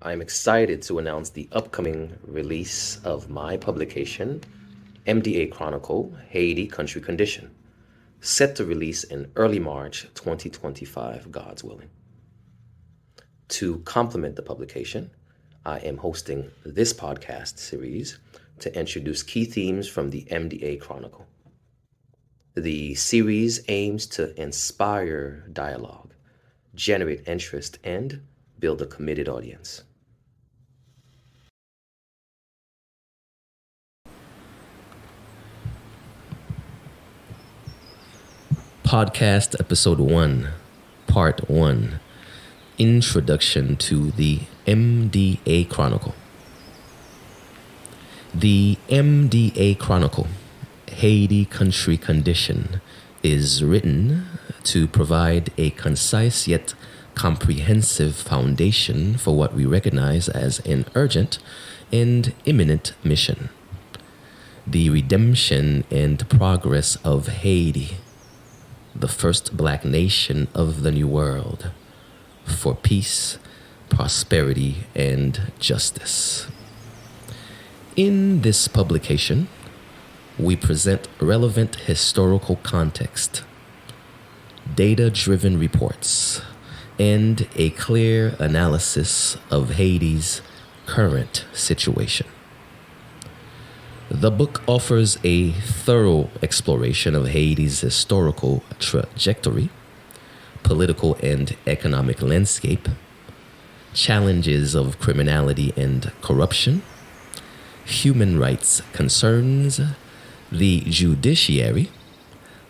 I'm excited to announce the upcoming release of my publication, MDA Chronicle, Haiti Country Condition, set to release in early March 2025, God's willing. To complement the publication, I am hosting this podcast series to introduce key themes from the MDA Chronicle. The series aims to inspire dialogue, generate interest, and build a committed audience. Podcast Episode 1, Part 1, Introduction to the MDA Chronicle. The MDA Chronicle, Haiti Country Condition, is written to provide a concise yet comprehensive foundation for what we recognize as an urgent and imminent mission: the redemption and progress of Haiti, the first black nation of the New World, for peace, prosperity, and justice. In this publication, we present relevant historical context, data-driven reports, and a clear analysis of Haiti's current situation. The book offers a thorough exploration of Haiti's historical trajectory, political and economic landscape, challenges of criminality and corruption, human rights concerns, the judiciary,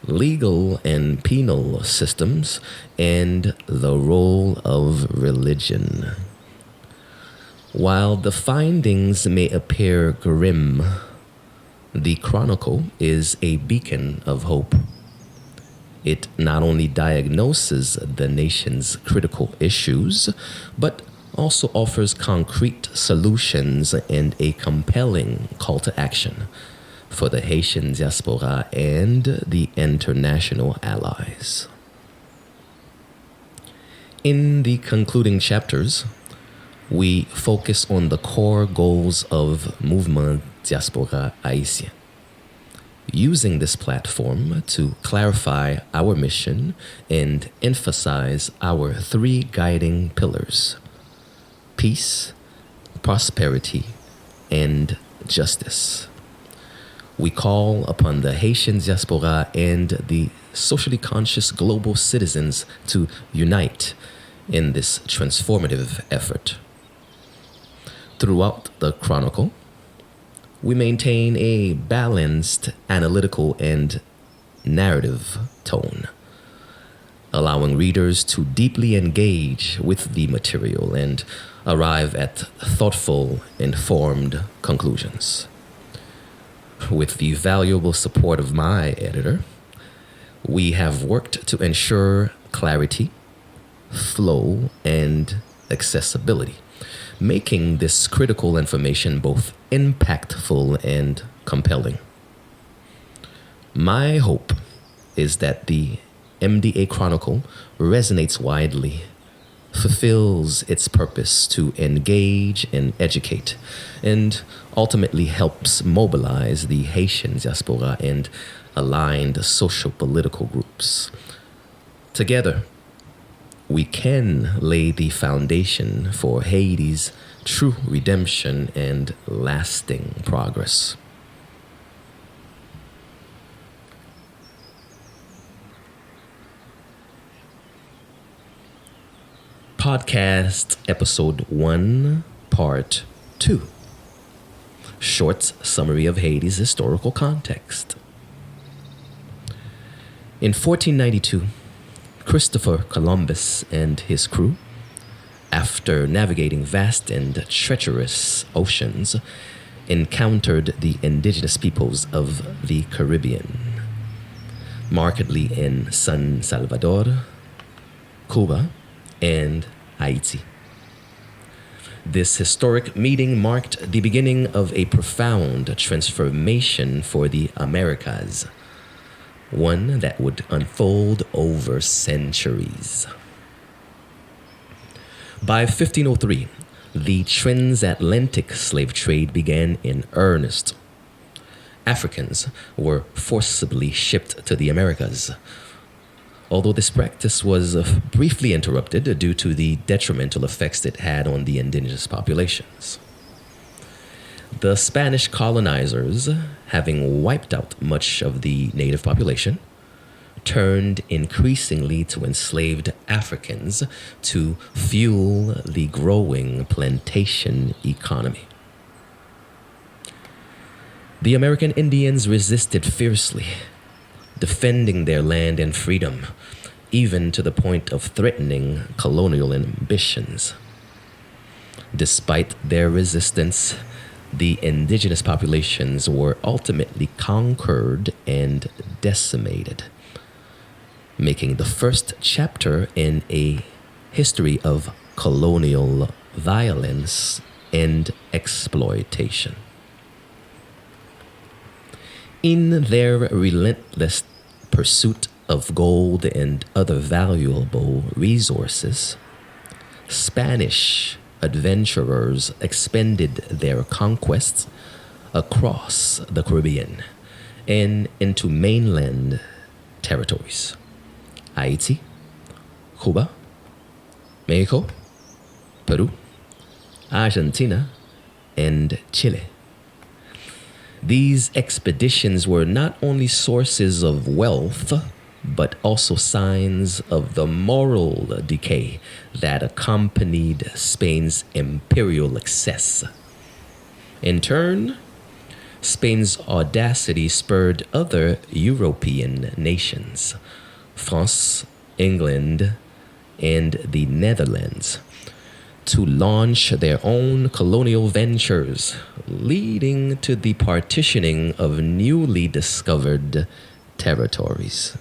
legal and penal systems, and the role of religion. While the findings may appear grim, the Chronicle is a beacon of hope. It not only diagnoses the nation's critical issues, but also offers concrete solutions and a compelling call to action for the Haitian diaspora and the international allies. In the concluding chapters, we focus on the core goals of Mouvement Diaspora Haïtien, using this platform to clarify our mission and emphasize our three guiding pillars: peace, prosperity, and justice. We call upon the Haitian diaspora and the socially conscious global citizens to unite in this transformative effort. Throughout the Chronicle, we maintain a balanced, analytical, and narrative tone, allowing readers to deeply engage with the material and arrive at thoughtful, informed conclusions. With the valuable support of my editor, we have worked to ensure clarity, flow, and accessibility, making this critical information both impactful and compelling. My hope is that the MDA Chronicle resonates widely, fulfills its purpose to engage and educate, and ultimately helps mobilize the Haitian diaspora and aligned social-political groups. Together, we can lay the foundation for Haiti's true redemption and lasting progress. Podcast Episode 1, Part 2. Short summary of Haiti's historical context. In 1492, Christopher Columbus and his crew, after navigating vast and treacherous oceans, encountered the indigenous peoples of the Caribbean, markedly in San Salvador, Cuba, and Haiti. This historic meeting marked the beginning of a profound transformation for the Americas, one that would unfold over centuries. By 1503, the transatlantic slave trade began in earnest. Africans were forcibly shipped to the Americas, although this practice was briefly interrupted due to the detrimental effects it had on the indigenous populations. The Spanish colonizers, having wiped out much of the native population, turned increasingly to enslaved Africans to fuel the growing plantation economy. The American Indians resisted fiercely, defending their land and freedom, even to the point of threatening colonial ambitions. Despite their resistance, the indigenous populations were ultimately conquered and decimated, making the first chapter in a history of colonial violence and exploitation. In their relentless pursuit of gold and other valuable resources, Spanish adventurers expanded their conquests across the Caribbean and into mainland territories: Haiti, Cuba, Mexico, Peru, Argentina, and Chile. These expeditions were not only sources of wealth, but also signs of the moral decay that accompanied Spain's imperial excess. In turn, Spain's audacity spurred other European nations, France, England, and the Netherlands, to launch their own colonial ventures, leading to the partitioning of newly discovered territories.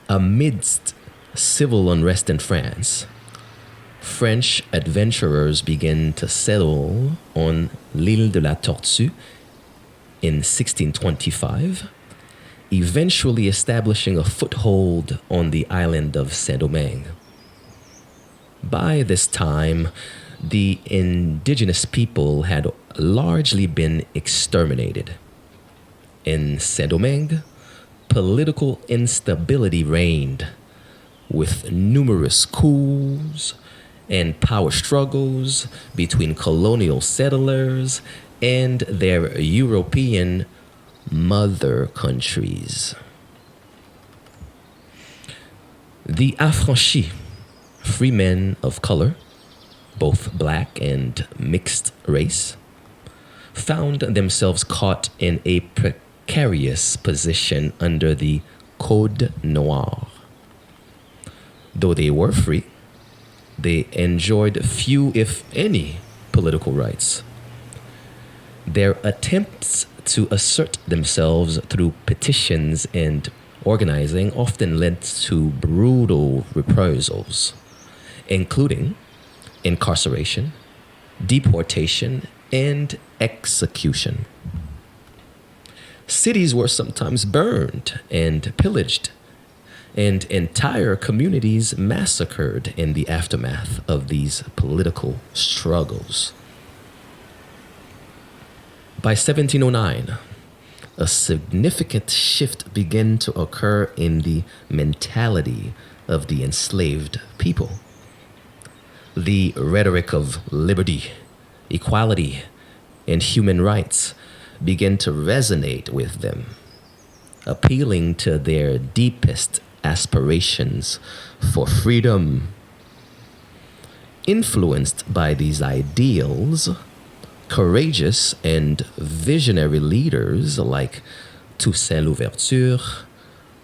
Amidst civil unrest in France, French adventurers began to settle on l'île de la Tortue in 1625, eventually establishing a foothold on the island of Saint-Domingue. By this time, the indigenous people had largely been exterminated. In Saint-Domingue, political instability reigned, with numerous coups and power struggles between colonial settlers and their European mother countries. The affranchis, free men of color, both black and mixed race, found themselves caught in a precarious position under the Code Noir. Though they were free, they enjoyed few, if any, political rights. Their attempts to assert themselves through petitions and organizing often led to brutal reprisals, including incarceration, deportation, and execution. Cities were sometimes burned and pillaged, and entire communities massacred in the aftermath of these political struggles. By 1709, a significant shift began to occur in the mentality of the enslaved people. The rhetoric of liberty, equality, and human rights began to resonate with them, appealing to their deepest aspirations for freedom. Influenced by these ideals, courageous and visionary leaders like Toussaint Louverture,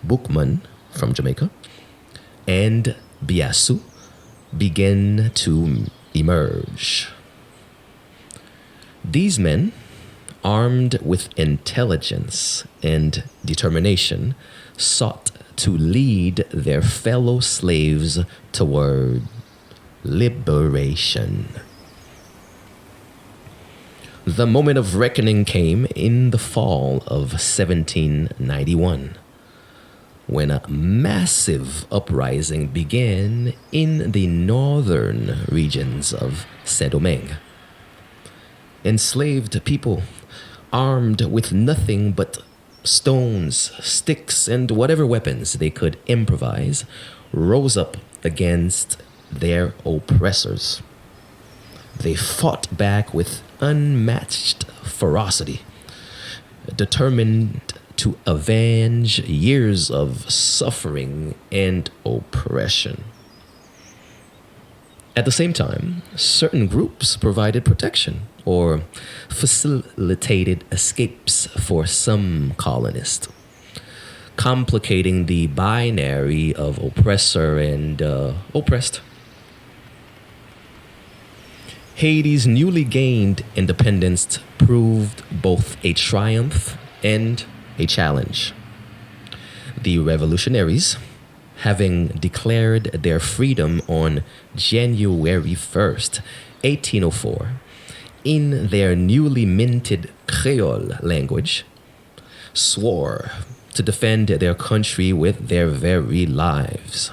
Boukman from Jamaica, and Biassou began to emerge. These men, armed with intelligence and determination, sought to lead their fellow slaves toward liberation. The moment of reckoning came in the fall of 1791. when a massive uprising began in the northern regions of Saint-Domingue. Enslaved people, armed with nothing but stones, sticks, and whatever weapons they could improvise, rose up against their oppressors. They fought back with unmatched ferocity, determined to avenge years of suffering and oppression. At the same time, certain groups provided protection or facilitated escapes for some colonists, complicating the binary of oppressor and oppressed. Haiti's newly gained independence proved both a triumph and a challenge. The revolutionaries, having declared their freedom on January 1st, 1804, in their newly minted Creole language, swore to defend their country with their very lives.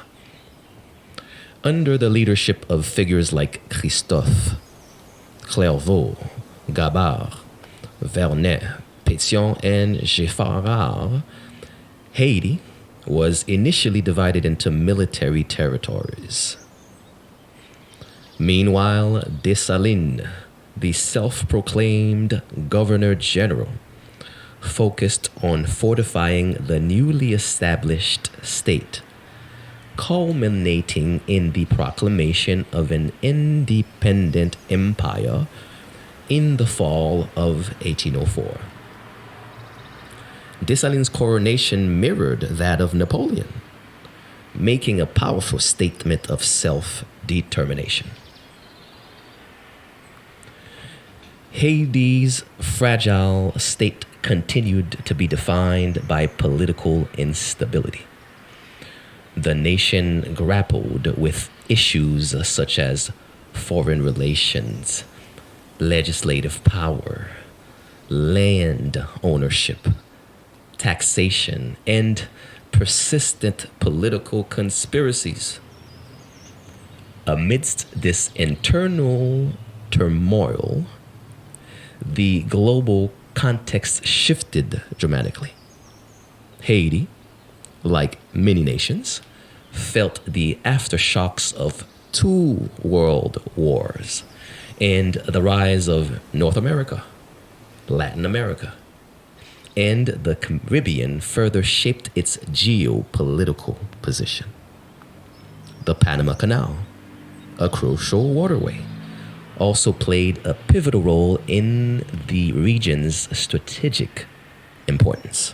Under the leadership of figures like Christophe, Clairvaux, Gabard, Vernet, Pétion, and Geffard, Haiti was initially divided into military territories. Meanwhile, Dessalines, the self-proclaimed Governor General, focused on fortifying the newly established state, culminating in the proclamation of an independent empire in the fall of 1804. Dessalines' coronation mirrored that of Napoleon, making a powerful statement of self-determination. Haiti's fragile state continued to be defined by political instability. The nation grappled with issues such as foreign relations, legislative power, land ownership, taxation, and persistent political conspiracies. Amidst this internal turmoil, the global context shifted dramatically. Haiti, like many nations, felt the aftershocks of two world wars and the rise of North America, Latin America, and the Caribbean further shaped its geopolitical position. The Panama Canal, a crucial waterway, also played a pivotal role in the region's strategic importance.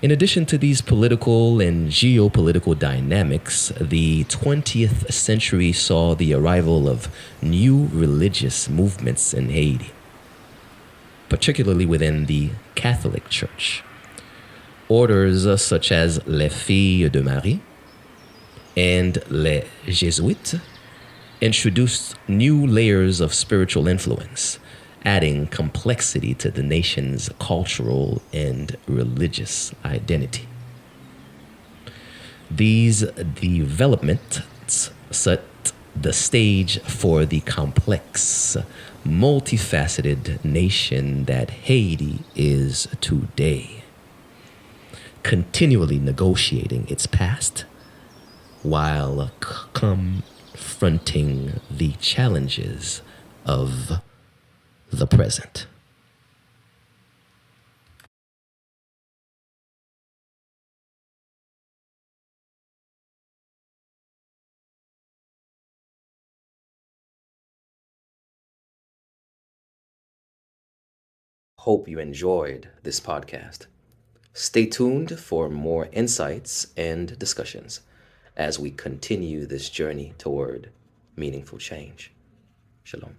In addition to these political and geopolitical dynamics, the 20th century saw the arrival of new religious movements in Haiti, particularly within the Catholic Church. Orders such as Les Filles de Marie and Les Jésuites introduced new layers of spiritual influence, adding complexity to the nation's cultural and religious identity. These developments set the stage for the complex, multifaceted nation that Haiti is today, continually negotiating its past while confronting the challenges of the present. Hope you enjoyed this podcast. Stay tuned for more insights and discussions as we continue this journey toward meaningful change. Shalom.